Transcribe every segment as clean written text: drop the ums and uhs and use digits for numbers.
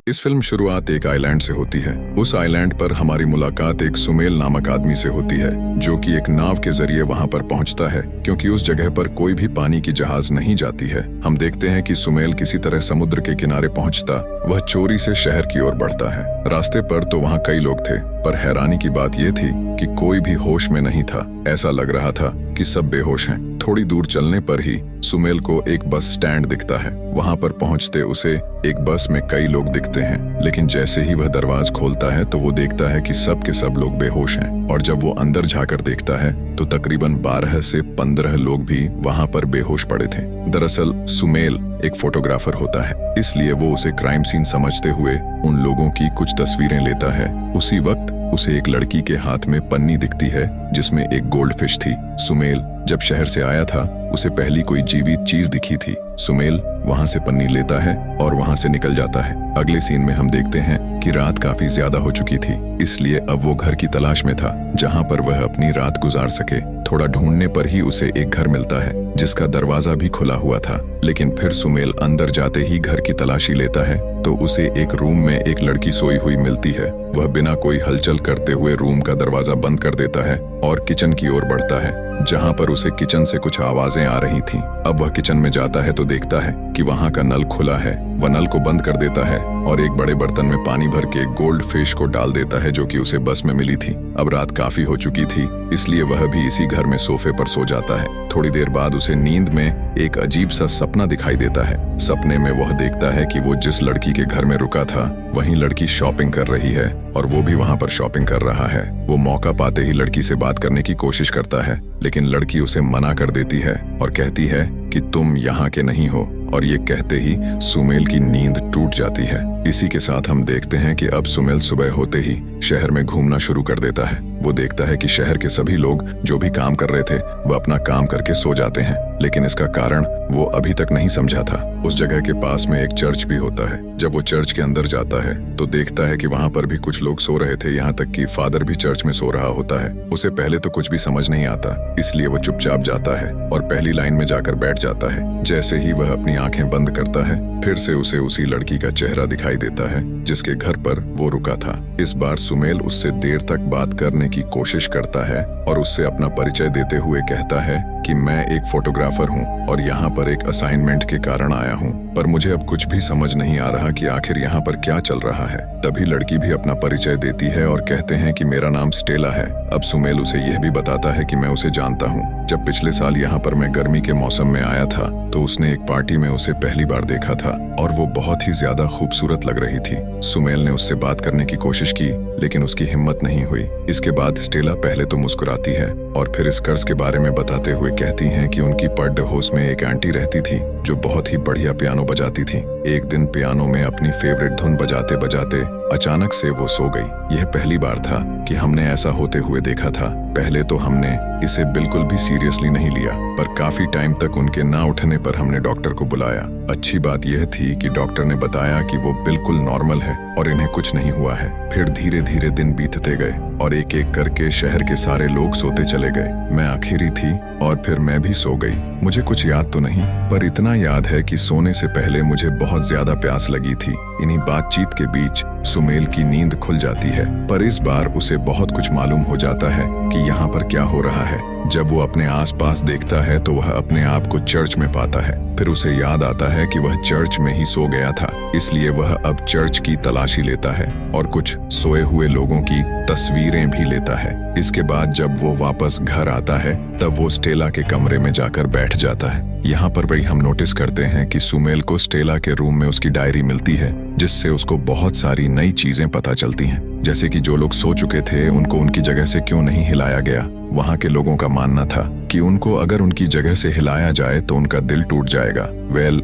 इस फिल्म शुरुआत एक आइलैंड से होती है। उस आइलैंड पर हमारी मुलाकात एक सुमेल नामक आदमी से होती है, जो कि एक नाव के जरिए वहां पर पहुंचता है, क्योंकि उस जगह पर कोई भी पानी की जहाज नहीं जाती है। हम देखते हैं कि सुमेल किसी तरह समुद्र के किनारे पहुंचता वह चोरी से शहर की ओर बढ़ता है। रास्ते पर तो वहाँ कई लोग थे, पर हैरानी की बात यह थी कि कोई भी होश में नहीं था। ऐसा लग रहा था कि सब बेहोश हैं। थोड़ी दूर चलने पर ही सुमेल को एक बस स्टैंड दिखता है। वहां पर पहुंचते उसे एक बस में कई लोग दिखते हैं, लेकिन जैसे ही वह दरवाजा खोलता है तो वो देखता है कि सब के सब लोग बेहोश हैं। और जब वो अंदर जाकर देखता है तो तकरीबन 12 से 15 लोग भी वहां पर बेहोश पड़े थे। दरअसल सुमेल एक फोटोग्राफर होता है, इसलिए वो उसे क्राइम सीन समझते हुए उन लोगों की कुछ तस्वीरें लेता है। उसी वक्त उसे एक लड़की के हाथ में पन्नी दिखती है जिसमें एक गोल्ड फिश थी। सुमेल जब शहर से आया था उसे पहली कोई जीवित चीज दिखी थी। सुमेल वहां से पन्नी लेता है और वहां से निकल जाता है। अगले सीन में हम देखते हैं कि रात काफी ज्यादा हो चुकी थी, इसलिए अब वो घर की तलाश में था जहां पर वह अपनी रात गुजार सके। थोड़ा ढूंढने पर ही उसे एक घर मिलता है जिसका दरवाजा भी खुला हुआ था, लेकिन फिर सुमेल अंदर जाते ही घर की तलाशी लेता है तो उसे एक रूम में एक लड़की सोई हुई मिलती है। वह बिना कोई हलचल करते हुए रूम का दरवाजा बंद कर देता है और किचन की ओर बढ़ता है, जहां पर उसे किचन से कुछ आवाजें आ रही थीं। अब वह किचन में जाता है तो देखता है कि वहां का नल खुला है। वह नल को बंद कर देता है और एक बड़े बर्तन में पानी भर के गोल्ड फिश को डाल देता है, जो कि उसे बस में मिली थी। अब रात काफी हो चुकी थी, इसलिए वह भी इसी घर में सोफे पर सो जाता है। थोड़ी देर बाद उसे नींद में एक अजीब सा सपना दिखाई देता है। सपने में वह देखता है कि वो जिस लड़की के घर में रुका था वहीं लड़की शॉपिंग कर रही है और वो भी वहां पर शॉपिंग कर रहा है। वो मौका पाते ही लड़की से बात करने की कोशिश करता है, लेकिन लड़की उसे मना कर देती है और कहती है कि तुम यहाँ के नहीं हो। और ये कहते ही सुमेल की नींद टूट जाती है। इसी के साथ हम देखते हैं कि अब सुमेल सुबह होते ही शहर में घूमना शुरू कर देता है। वो देखता है कि शहर के सभी लोग जो भी काम कर रहे थे वो अपना काम करके सो जाते हैं, लेकिन इसका कारण वो अभी तक नहीं समझा था। उस जगह के पास में एक चर्च भी होता है। जब वो चर्च के अंदर जाता है तो देखता है कि वहां पर भी कुछ लोग सो रहे थे, यहाँ तक कि फादर भी चर्च में सो रहा होता है। उसे पहले तो कुछ भी समझ नहीं आता, इसलिए वो चुपचाप जाता है और पहली लाइन में जाकर बैठ जाता है। जैसे ही वह अपनी आंखें बंद करता है फिर से उसे उसी लड़की का चेहरा दिखाई देता है जिसके घर पर वो रुका था। इस बार सुमेल उससे देर तक बात करने की कोशिश करता है और उससे अपना परिचय देते हुए कहता है कि मैं एक फोटोग्राफर हूँ और यहाँ पर एक असाइनमेंट के कारण आया हूँ, पर मुझे अब कुछ भी समझ नहीं आ रहा कि आखिर यहाँ पर क्या चल रहा है। तभी लड़की भी अपना परिचय देती है और कहते हैं कि मेरा नाम स्टेला है। अब सुमेल उसे यह भी बताता है कि मैं उसे जानता हूँ। जब पिछले साल यहाँ पर मैं गर्मी के मौसम में आया था तो उसने एक पार्टी में उसे पहली बार देखा था और वो बहुत ही ज्यादा खूबसूरत लग रही थी। सुमेल ने उससे बात करने की कोशिश की, लेकिन उसकी हिम्मत नहीं हुई। इसके बाद स्टेला पहले तो मुस्कुराती है और फिर इस कर्ज के बारे में बताते हुए कहती हैं कि उनकी पर हाउस में एक आंटी रहती थी जो बहुत ही बढ़िया पियानो बजाती थी। एक दिन पियानो में अपनी फेवरेट धुन बजाते बजाते अचानक से वो सो गई। यह पहली बार था कि हमने ऐसा होते हुए देखा था। पहले तो हमने इसे बिल्कुल भी सीरियसली नहीं लिया, पर काफी टाइम तक उनके ना उठने पर हमने डॉक्टर को बुलाया। अच्छी बात यह थी कि डॉक्टर ने बताया कि वो बिल्कुल नॉर्मल है और इन्हें कुछ नहीं हुआ है। फिर धीरे धीरे दिन बीतते गए और एक एक करके शहर के सारे लोग सोते चले गए। मैं आखिरी थी और फिर मैं भी सो गई। मुझे कुछ याद तो नहीं, पर इतना याद है कि सोने से पहले मुझे बहुत ज्यादा प्यास लगी थी। इन्हीं बातचीत के बीच सुमेल की नींद खुल जाती है, पर इस बार उसे बहुत कुछ मालूम हो जाता है कि यहाँ पर क्या हो रहा है। जब वो अपने आसपास देखता है तो वह अपने आप को चर्च में पाता है। फिर उसे याद आता है कि वह चर्च में ही सो गया था, इसलिए वह अब चर्च की तलाशी लेता है और कुछ सोए हुए लोगों की तस्वीरें भी लेता है। इसके बाद जब वो वापस घर आता है तब वो स्टेला के कमरे में जाकर बैठ जाता है। यहाँ पर भी हम नोटिस करते हैं कि सुमेल को स्टेला के रूम में उसकी डायरी मिलती है, जिससे उसको बहुत सारी नई चीजें पता चलती हैं, जैसे कि जो लोग सो चुके थे उनको उनकी जगह से क्यों नहीं हिलाया गया। वहाँ के लोगों का मानना था कि उनको अगर उनकी जगह से हिलाया जाए तो उनका दिल टूट जाएगा।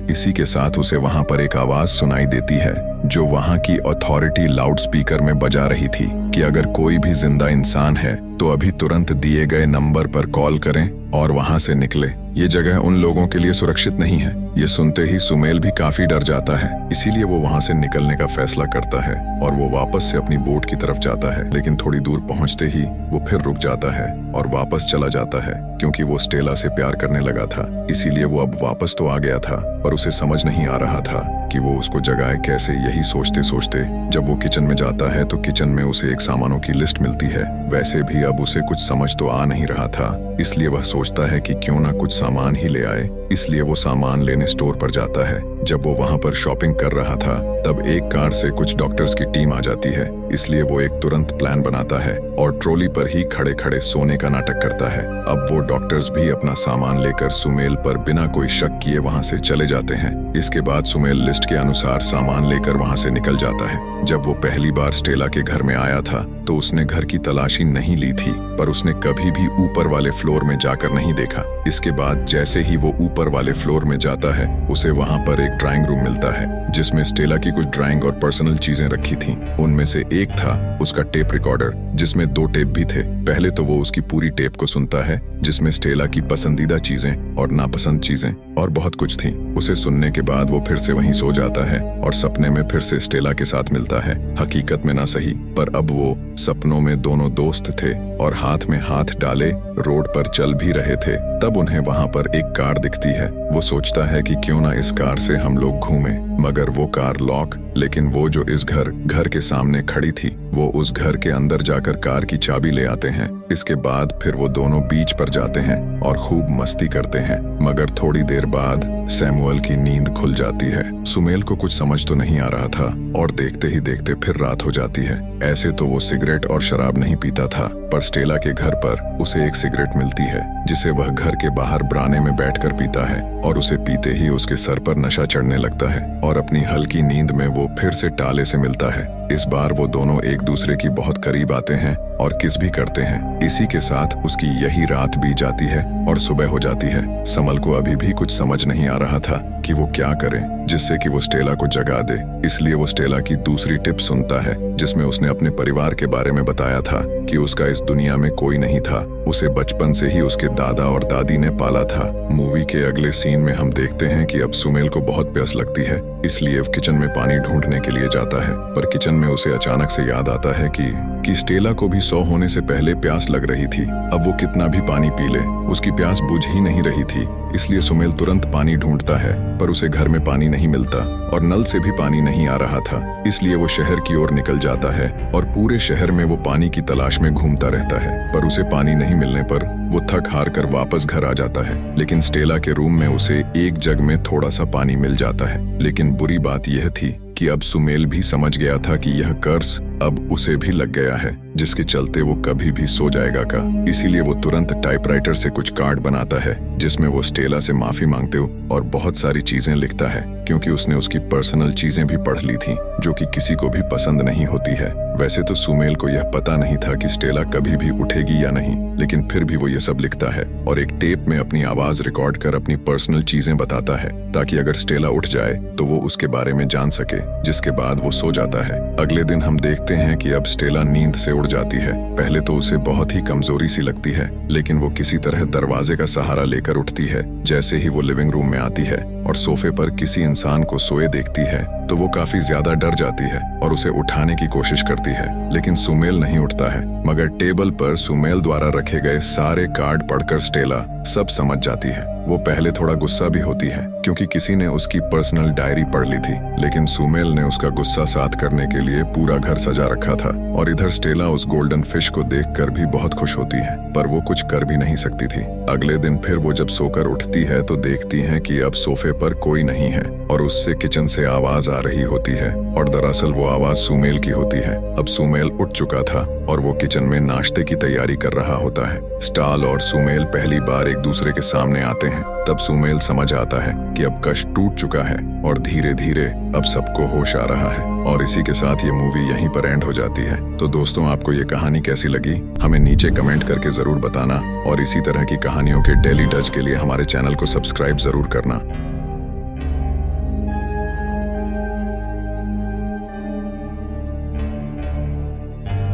इसी के साथ उसे वहाँ पर एक आवाज सुनाई देती है जो वहाँ की अथॉरिटी लाउड स्पीकर में बजा रही थी कि अगर कोई भी जिंदा इंसान है तो अभी तुरंत दिए गए नंबर पर कॉल करें और वहाँ से निकले। ये जगह उन लोगों के लिए सुरक्षित नहीं है ये सुनते ही सुमेल भी काफी डर जाता है, इसीलिए वो वहां से निकलने का फैसला करता है और वो वापस से अपनी बोट की तरफ जाता है। लेकिन थोड़ी दूर पहुंचते ही वो फिर रुक जाता है और वापस चला जाता है, क्योंकि वो स्टेला से प्यार करने लगा था। इसीलिए वो अब वापस तो आ गया था, पर उसे समझ नहीं आ रहा था कि वो उसको जगाए कैसे। यही सोचते सोचते जब वो किचन में जाता है तो किचन में उसे एक सामानों की लिस्ट मिलती है। वैसे भी अब उसे कुछ समझ तो आ नहीं रहा था, इसलिए वह सोचता है कि क्यों ना कुछ सामान ही ले आए। इसलिए वो सामान लेने स्टोर पर जाता है। जब वो वहां पर शॉपिंग कर रहा था तब एक कार से कुछ डॉक्टर्स की टीम आ जाती है, इसलिए वो एक तुरंत प्लान बनाता है और ट्रॉली पर ही खड़े खड़े सोने का नाटक करता है। अब वो डॉक्टर्स भी अपना सामान लेकर सुमेल पर बिना कोई शक किए वहां से चले जाते हैं। इसके बाद सुमेल लिस्ट के अनुसार सामान लेकर वहां से निकल जाता है। जब वो पहली बार स्टेला के घर में आया था तो उसने घर की तलाशी नहीं ली थी, पर उसने कभी भी ऊपर वाले फ्लोर में जाकर नहीं देखा। इसके बाद जैसे ही वो ऊपर वाले फ्लोर में जाता है उसे वहां पर एक ड्राइंग रूम मिलता है जिसमें स्टेला की कुछ ड्राइंग और पर्सनल चीजें रखी थीं। उनमें से एक था उसका टेप रिकॉर्डर, जिसमें 2 टेप भी थे। पहले तो वो उसकी पूरी टेप को सुनता है जिसमें स्टेला की पसंदीदा चीजें और नापसंद चीजें और बहुत कुछ थी। उसे सुनने के बाद वो फिर से वहीं सो जाता है और सपने में फिर से स्टेला के साथ मिलता है। हकीकत में ना सही, पर अब वो सपनों में दोनों दोस्त थे और हाथ में हाथ डाले रोड पर चल भी रहे थे। तब उन्हें वहां पर एक कार दिखती है। वो सोचता है कि क्यों ना इस कार से हम लोग घूमें, मगर वो कार लॉक। लेकिन वो जो इस घर के सामने खड़ी थी, वो उस घर के अंदर जाकर कार की चाबी ले आते हैं। इसके बाद फिर वो दोनों बीच पर जाते हैं और खूब मस्ती करते हैं। मगर थोड़ी देर बाद सैमुअल की नींद खुल जाती है। सुमेल को कुछ समझ तो नहीं आ रहा था और देखते ही देखते फिर रात हो जाती है। ऐसे तो वो सिगरेट और शराब नहीं पीता था, पर स्टेला के घर पर उसे एक सिगरेट मिलती है जिसे वह घर के बाहर बरामदे में बैठकर पीता है और उसे पीते ही उसके सर पर नशा चढ़ने लगता है और अपनी हल्की नींद में वो फिर से टाले से मिलता है। इस बार वो दोनों एक दूसरे की बहुत करीब आते हैं और किस भी करते हैं। इसी के साथ उसकी यही रात बीत जाती है और सुबह हो जाती है। समल को अभी भी कुछ समझ नहीं आ रहा था कि वो क्या करे जिससे कि वो स्टेला को जगा दे। इसलिए वो स्टेला की दूसरी टिप सुनता है जिसमें उसने अपने परिवार के बारे में बताया था कि उसका इस दुनिया में कोई नहीं था। उसे बचपन से ही उसके दादा और दादी ने पाला था। मूवी के अगले सीन में हम देखते हैं कि अब सुमेल को बहुत प्यास लगती है, इसलिए वो किचन में पानी ढूंढने के लिए जाता है। पर किचन में उसे अचानक से याद आता है कि स्टेला को भी 100 होने से पहले प्यास लग रही थी। अब वो कितना भी पानी पी ले उसकी प्यास बुझ ही नहीं रही थी। इसलिए सुमेल तुरंत पानी ढूंढता है, पर उसे घर में पानी नहीं मिलता और नल से भी पानी नहीं आ रहा था। इसलिए वो शहर की ओर निकल जाता है और पूरे शहर में वो पानी की तलाश में घूमता रहता है। पर उसे पानी नहीं मिलने पर वो थक हार कर वापस घर आ जाता है। लेकिन स्टेला के रूम में उसे एक जग में थोड़ा सा पानी मिल जाता है। लेकिन बुरी बात यह थी कि अब सुमेल भी समझ गया था कि यह कर्ज अब उसे भी लग गया है, जिसके चलते वो कभी भी सो जाएगा का। इसीलिए वो तुरंत टाइपराइटर से कुछ कार्ड बनाता है जिसमें वो स्टेला से माफी मांगते हो और बहुत सारी चीजें लिखता है, क्योंकि उसने उसकी पर्सनल चीजें भी पढ़ ली थी जो कि किसी को भी पसंद नहीं होती है। वैसे तो सुमेल को यह पता नहीं था कि स्टेला कभी भी उठेगी या नहीं, लेकिन फिर भी वो ये सब लिखता है और एक टेप में अपनी आवाज रिकॉर्ड कर अपनी पर्सनल चीजें बताता है, ताकि अगर स्टेला उठ जाए तो वो उसके बारे में जान सके। जिसके बाद वो सो जाता है। अगले दिन हम देखते हैं कि अब स्टेला नींद से उड़ जाती है। पहले तो उसे बहुत ही कमजोरी सी लगती है, लेकिन वो किसी तरह दरवाजे का सहारा लेकर उठती है। जैसे ही वो लिविंग रूम में आती है और सोफे पर किसी इंसान को सोए देखती है तो वो काफी ज्यादा डर जाती है और उसे उठाने की कोशिश करती है, लेकिन सुमेल नहीं उठता है। मगर टेबल पर सुमेल द्वारा रखे गए सारे कार्ड पढ़कर स्टेला सब समझ जाती है। वो पहले थोड़ा गुस्सा भी होती है क्योंकि किसी ने उसकी पर्सनल डायरी पढ़ ली थी, लेकिन सुमेल ने उसका गुस्सा साथ करने के लिए पूरा घर सजा रखा था। और इधर स्टेला उस गोल्डन फिश को देखकर भी बहुत खुश होती है, पर वो कुछ कर भी नहीं सकती थी। अगले दिन फिर वो जब सोकर उठती है तो देखती है कि अब सोफे पर कोई नहीं है और उससे किचन से आवाज आ रही होती है और दरअसल वो आवाज सुमेल की होती है। अब सुमेल उठ चुका था और वो किचन में नाश्ते की तैयारी कर रहा होता है। स्टाल और सुमेल पहली बार एक दूसरे के सामने आते हैं। तब सुमेल समझ आता है कि अब कष्ट टूट चुका है और धीरे धीरे अब सबको होश आ रहा है। और इसी के साथ ये मूवी यहीं पर एंड हो जाती है। तो दोस्तों, आपको ये कहानी कैसी लगी हमें नीचे कमेंट करके जरूर बताना और इसी तरह की कहानियों के डेली टच के लिए हमारे चैनल को सब्सक्राइब जरूर करना।